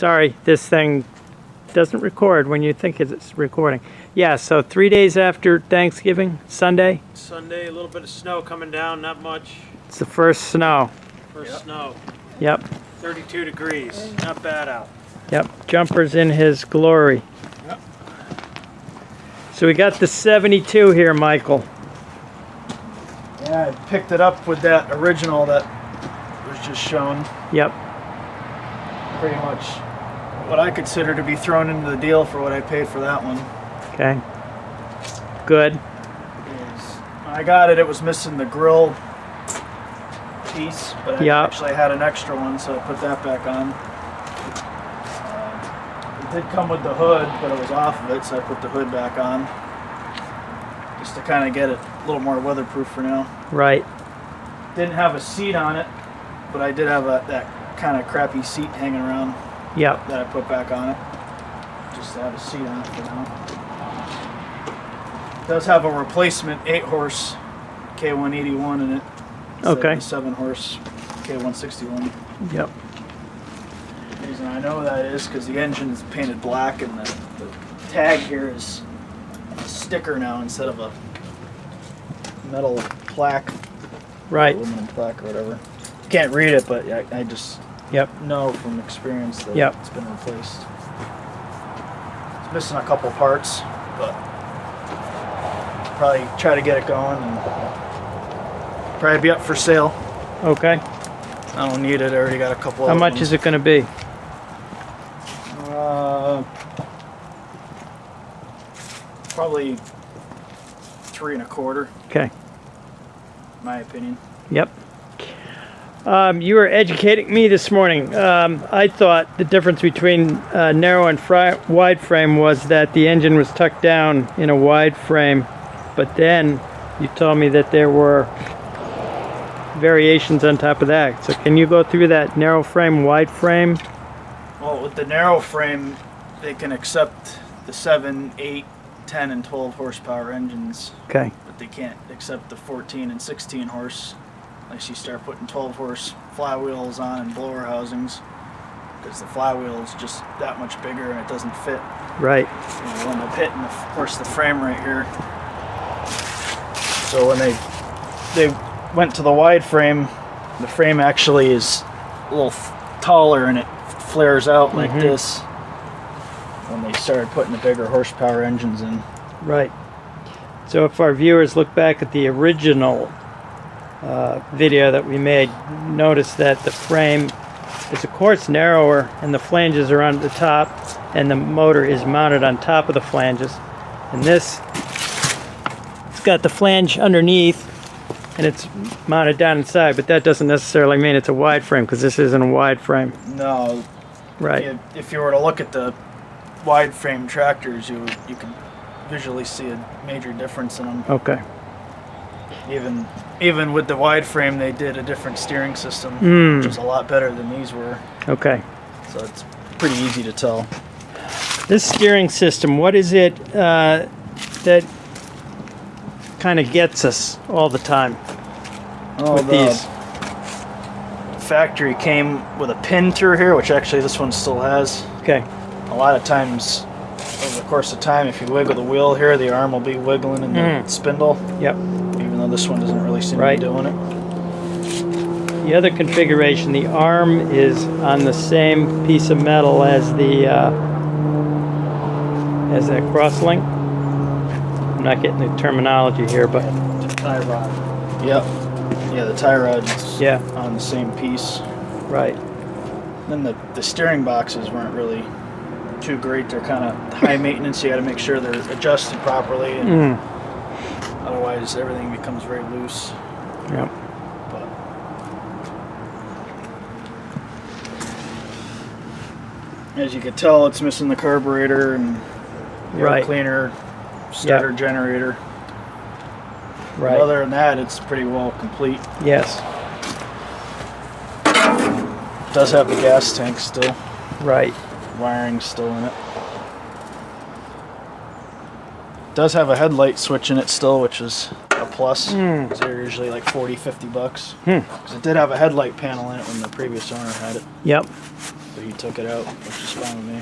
Sorry, this thing doesn't record when you think it's recording. Yeah, so 3 days after Thanksgiving, Sunday. Sunday, a little bit of snow coming down, not much. It's the first snow. First snow. Yep. 32 degrees, not bad out. Yep, Jumper's in his glory. Yep. So we got the 72 here, Michael. Yeah, I picked it up with that original that was just shown. Yep. Pretty much what I consider to be thrown into the deal for what I paid for that one. Okay. Good. When I got it, it was missing the grill piece, but I Yep. actually had an extra one, so I put that back on. It did come with the hood, but it was off of it, so I put the hood back on. Just to kind of get it a little more weatherproof for now. Right. Didn't have a seat on it, but I did have that kind of crappy seat hanging around Yep. that I put back on it. Just to have a seat on it for now. It does have a replacement 8-horse K181 in it. instead of Okay. the 7-horse K161. Yep. The reason I know that is because the engine is painted black and the tag here is a sticker now instead of a metal plaque, Right. aluminum plaque or whatever. You can't read it, but I just Yep. know from experience that Yep. it's been replaced. It's missing a couple parts, but probably try to get it going and probably be up for sale. Okay. I don't need it. I already got a couple. How much is it going to be? Probably 3 1/4. Okay. My opinion. Yep. You were educating me this morning. I thought the difference between narrow and wide frame was that the engine was tucked down in a wide frame, but then you told me that there were variations on top of that. So can you go through that narrow frame, wide frame? Well, with the narrow frame, they can accept the 7, 8, 10, and 12 horsepower engines, Okay. but they can't accept the 14 and 16 horse unless you start putting 12 horse flywheels on and blower housings, because the flywheel is just that much bigger and it doesn't fit. Right. You end up hitting, of course, the frame right here. So when they went to the wide frame, the frame actually is a little taller and it flares out like this when they started putting the bigger horsepower engines in. Right. So if our viewers look back at the original video that we made, notice that the frame is of course narrower and the flanges are on the top and the motor is mounted on top of the flanges. And this, it's got the flange underneath and it's mounted down inside, but that doesn't necessarily mean it's a wide frame because this isn't a wide frame. No. Right. If you were to look at the wide frame tractors, you could visually see a major difference in them. Okay. Even with the wide frame, they did a different steering system, which was a lot better than these were. Okay. So it's pretty easy to tell. This steering system, what is it that kind of gets us all the time with these? Factory came with a pin through here, which actually this one still has. Okay. A lot of times, over the course of time, if you wiggle the wheel here, the arm will be wiggling in the spindle. Yep. Even though this one doesn't really seem to be doing it. The other configuration, the arm is on the same piece of metal as the that crosslink. I'm not getting the terminology here, but Tie rod. Yep. Yeah, the tie rod is yeah, on the same piece. right. Then the steering boxes weren't really too great. They're kind of high maintenance. You got to make sure they're adjusted properly, and otherwise everything becomes very loose. Yep. But as you can tell, it's missing the carburetor and the air cleaner, starter generator. Right. But other than that, it's pretty well complete. Yes. It does have the gas tank still. Right. Wiring's still in it. It does have a headlight switch in it still, which is a plus. They're usually like $40, $50. Because it did have a headlight panel in it when the previous owner had it. Yep. but he took it out, which is fine with me.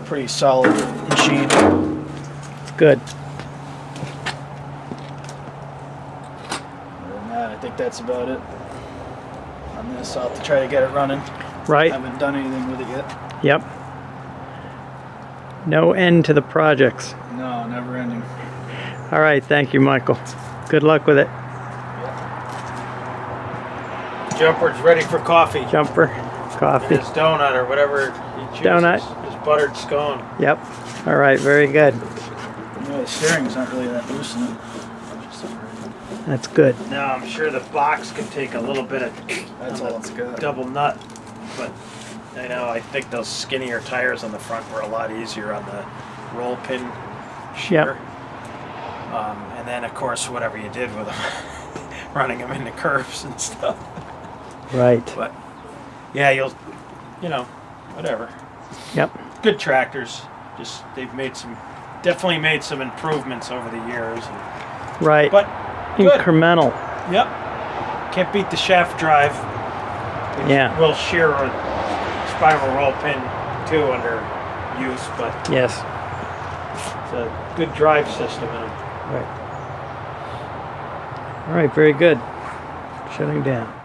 Pretty solid machine. Good. Other than that, I think that's about it on this. I'll have to try to get it running. Right. Haven't done anything with it yet. Yep. No end to the projects. No, never ending. All right. Thank you, Michael. Good luck with it. Jumper's ready for coffee. Jumper, coffee. His donut or whatever he chooses. Donut. His buttered scone. Yep. All right. Very good. Yeah, the steering's not really that loose in it. That's good. Now I'm sure the box can take a little bit of That's all it's got. double nut, but I know I think those skinnier tires on the front were a lot easier on the roll pin shear. And then of course whatever you did with them, running them into curves and stuff. Right. But yeah, whatever. Yep. Good tractors. Just definitely made some improvements over the years. Right. But good. Incremental. Yep. Can't beat the shaft drive. Yeah. Will shear a spiral roll pin too under use, but Yes. it's a good drive system in them. Right. All right. Very good. Shutting down.